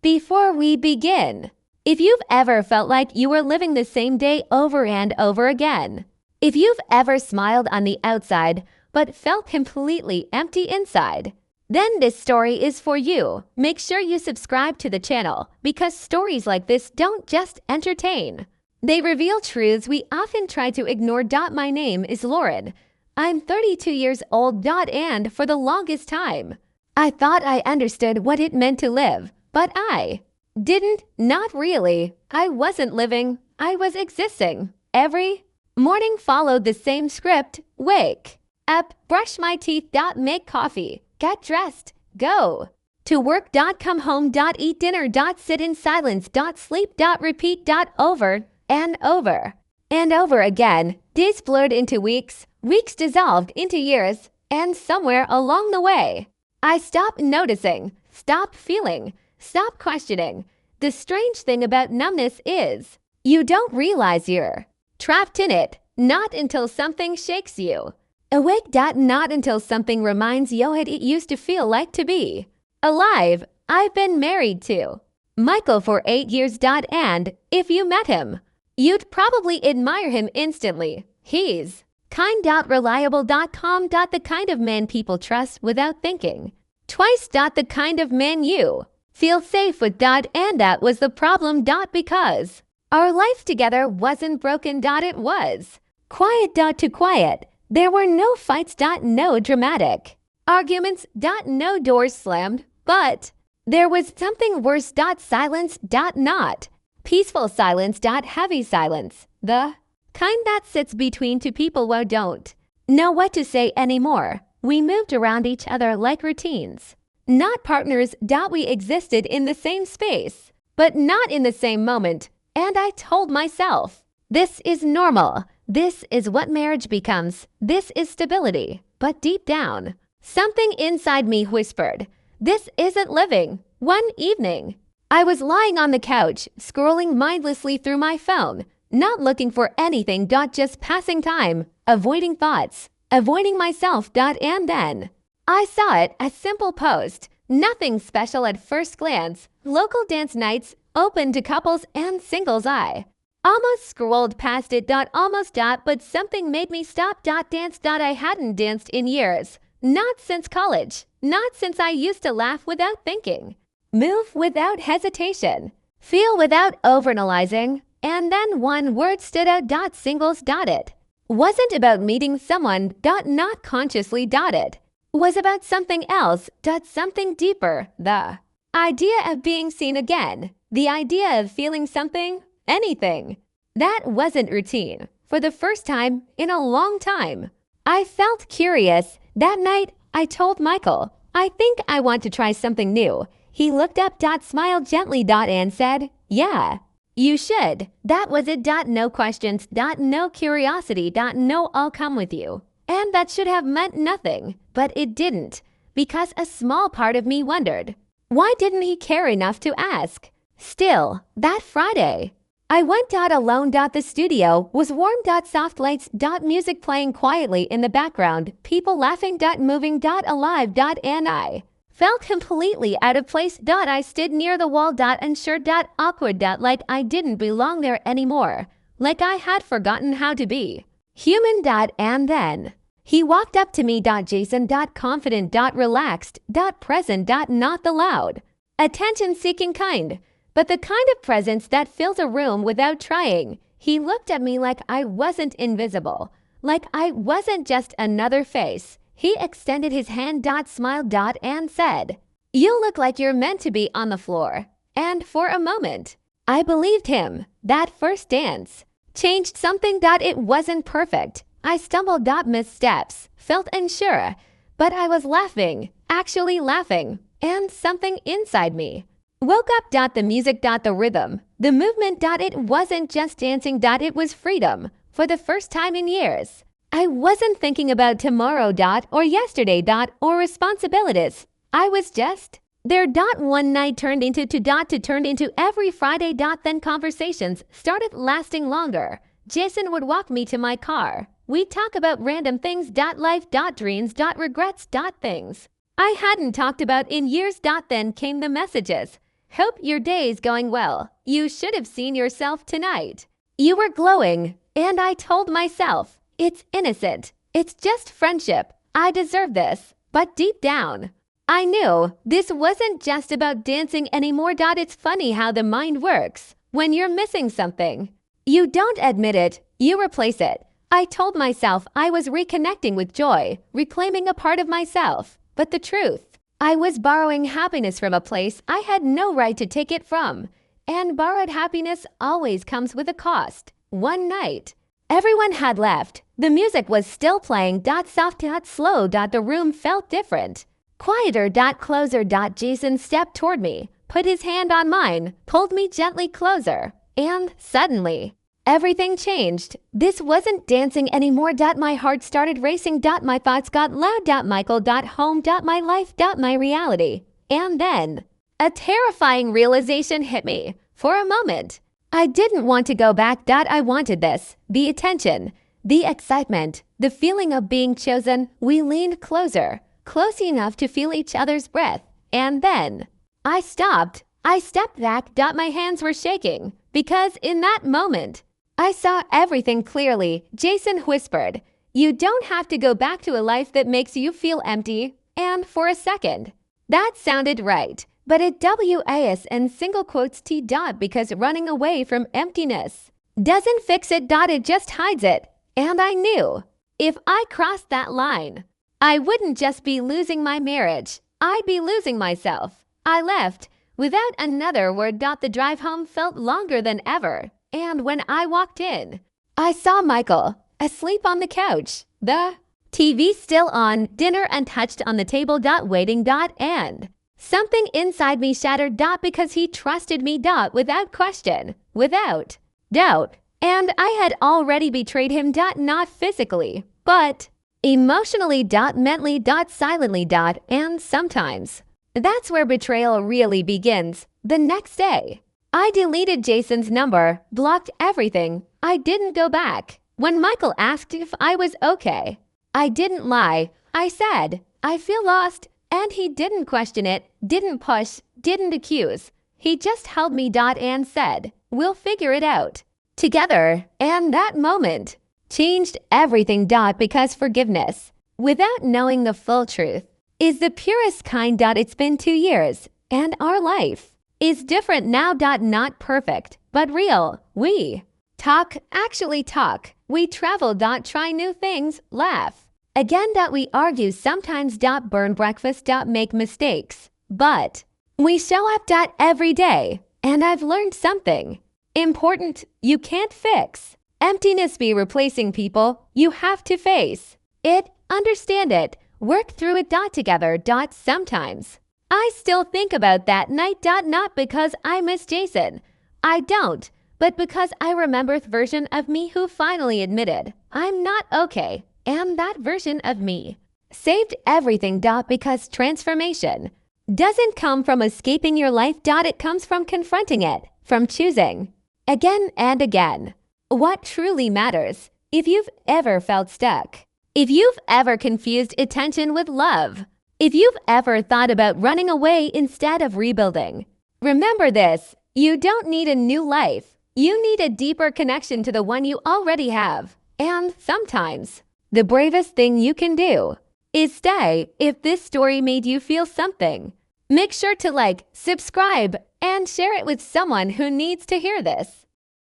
Before we begin, if you've ever felt like you were living the same day over and over again, if you've ever smiled on the outside but felt completely empty inside, then this story is for you. Make sure you subscribe to the channel because stories like this don't just entertain. They reveal truths we often try to ignore. My name is Lauren. I'm 32 years old. And for the longest time, I thought I understood what it meant to live, but I didn't. Not really. I wasn't living. I was existing. Every morning followed the same script. Wake up, brush my teeth. Make coffee. Get dressed. Go to work. Come home. Eat dinner. Sit in silence. Sleep. Repeat. Over and over and over again. Days blurred into weeks. Weeks dissolved into years. And somewhere along the way, I stopped noticing, stopped feeling, stopped questioning. The strange thing about numbness is you don't realize you're trapped in it, not until something shakes you. Awake. Not until something reminds you what it used to feel like to be alive. I've been married to Michael for 8 years. And if you met him, you'd probably admire him instantly. He's kind. Reliable. Calm. The kind of man people trust without thinking twice. The kind of man you feel safe with. And that was the problem. Because our life together wasn't broken. It was quiet. To quiet. There were no fights. No dramatic arguments. No doors slammed. But there was something worse. Silence. Not peaceful silence. Heavy silence. The kind that sits between two people who don't know what to say anymore. We moved around each other like routines, not partners. We existed in the same space, but not in the same moment. And I told myself, this is normal. This is what marriage becomes. This is stability. But deep down, something inside me whispered, this isn't living. One evening, I was lying on the couch, scrolling mindlessly through my phone, not looking for anything. Just passing time, avoiding thoughts, avoiding myself. And then I saw it, a simple post, nothing special at first glance. Local dance nights open to couples and singles. I almost scrolled past it. Almost. But something made me stop. Dance. I hadn't danced in years. Not since college. Not since I used to laugh without thinking, move without hesitation, feel without overanalyzing. And then one word stood out. Singles. It wasn't about meeting someone. Not consciously. It was about something else. Something deeper. The idea of being seen again. The idea of feeling something, anything. That wasn't routine. For the first time in a long time, I felt curious. That night, I told Michael, I think I want to try something new. He looked up. Smiled gently. And said, yeah, you should. That was it. No questions. No curiosity. No, I'll come with you. And that should have meant nothing. But it didn't. Because a small part of me wondered, why didn't he care enough to ask? Still, that Friday, I went. Alone. The studio was warm. Soft lights. Music playing quietly in the background. People laughing. Moving. Alive. And I felt completely out of place. I stood near the wall. Unsure. Awkward. Like I didn't belong there anymore. Like I had forgotten how to be human. And then he walked up to me. Jason. Confident. Relaxed. Present. Not the loud, attention-seeking kind, but the kind of presence that fills a room without trying. He looked at me like I wasn't invisible, like I wasn't just another face. He extended his hand. Smiled. And said, you look like you're meant to be on the floor. And for a moment, I believed him. That first dance changed something. It wasn't perfect. I stumbled. Missed steps, felt unsure, but I was laughing, actually laughing, and something inside me woke up. The music. The rhythm, the movement. It wasn't just dancing. It was freedom. For the first time in years, I wasn't thinking about tomorrow. Or yesterday. Or responsibilities. I was just there. One night turned into two. Turned into every Friday. Then conversations started lasting longer. Jason would walk me to my car. We'd talk about random things. Life. Dreams. Regrets. Things I hadn't talked about in years. Then came the messages. Hope your day's going well. You should have seen yourself tonight. You were glowing, and I told myself, it's innocent. It's just friendship. I deserve this. But deep down, I knew this wasn't just about dancing anymore. It's funny how the mind works. When you're missing something, you don't admit it, you replace it. I told myself I was reconnecting with joy, reclaiming a part of myself. But the truth, I was borrowing happiness from a place I had no right to take it from. And borrowed happiness always comes with a cost. One night, everyone had left. The music was still playing. Soft, slow. The room felt different. Quieter. Closer. Jason stepped toward me, put his hand on mine, pulled me gently closer. And suddenly, everything changed. This wasn't dancing anymore. My heart started racing. My thoughts got loud. Michael. Home. My life. My reality. And then, a terrifying realization hit me. For a moment, I didn't want to go back. I wanted this. The attention, the excitement, the feeling of being chosen. We leaned closer, close enough to feel each other's breath. And then, I stopped. I stepped back. My hands were shaking because in that moment, I saw everything clearly. Jason whispered, "You don't have to go back to a life that makes you feel empty." And for a second, that sounded right. But it was in single quotes T. Because running away from emptiness doesn't fix it. It just hides it. And I knew if I crossed that line, I wouldn't just be losing my marriage. I'd be losing myself. I left without another word. The drive home felt longer than ever. And when I walked in, I saw Michael asleep on the couch. The TV still on, dinner untouched on the table. Waiting. And something inside me shattered. Because he trusted me. Without question, without doubt. And I had already betrayed him. Not physically, but emotionally. Mentally. Silently. And sometimes that's where betrayal really begins. The next day, I deleted Jason's number, blocked everything. I didn't go back. When Michael asked if I was okay, I didn't lie. I said, I feel lost. And he didn't question it, didn't push, didn't accuse. He just held me. And said, we'll figure it out together. And that moment changed everything. Because forgiveness, without knowing the full truth, is the purest kind. It's been 2 years, and our life is different now. Not perfect, but real. We actually talk. We travel. Try new things, laugh. Again. We argue sometimes. Burn breakfast. Make mistakes. But we show up. Every day. And I've learned something important. You can't fix emptiness by replacing people. You have to face it, understand it, work through it. Together. Sometimes I still think about that night. Not because I miss Jason. I don't. But because I remember the version of me who finally admitted I'm not okay. And that version of me saved everything. Because transformation doesn't come from escaping your life. It comes from confronting it, from choosing again and again what truly matters. If you've ever felt stuck, if you've ever confused attention with love, if you've ever thought about running away instead of rebuilding, remember this: you don't need a new life. You need a deeper connection to the one you already have. And sometimes the bravest thing you can do is stay. If this story made you feel something, make sure to like, subscribe, and share it with someone who needs to hear this.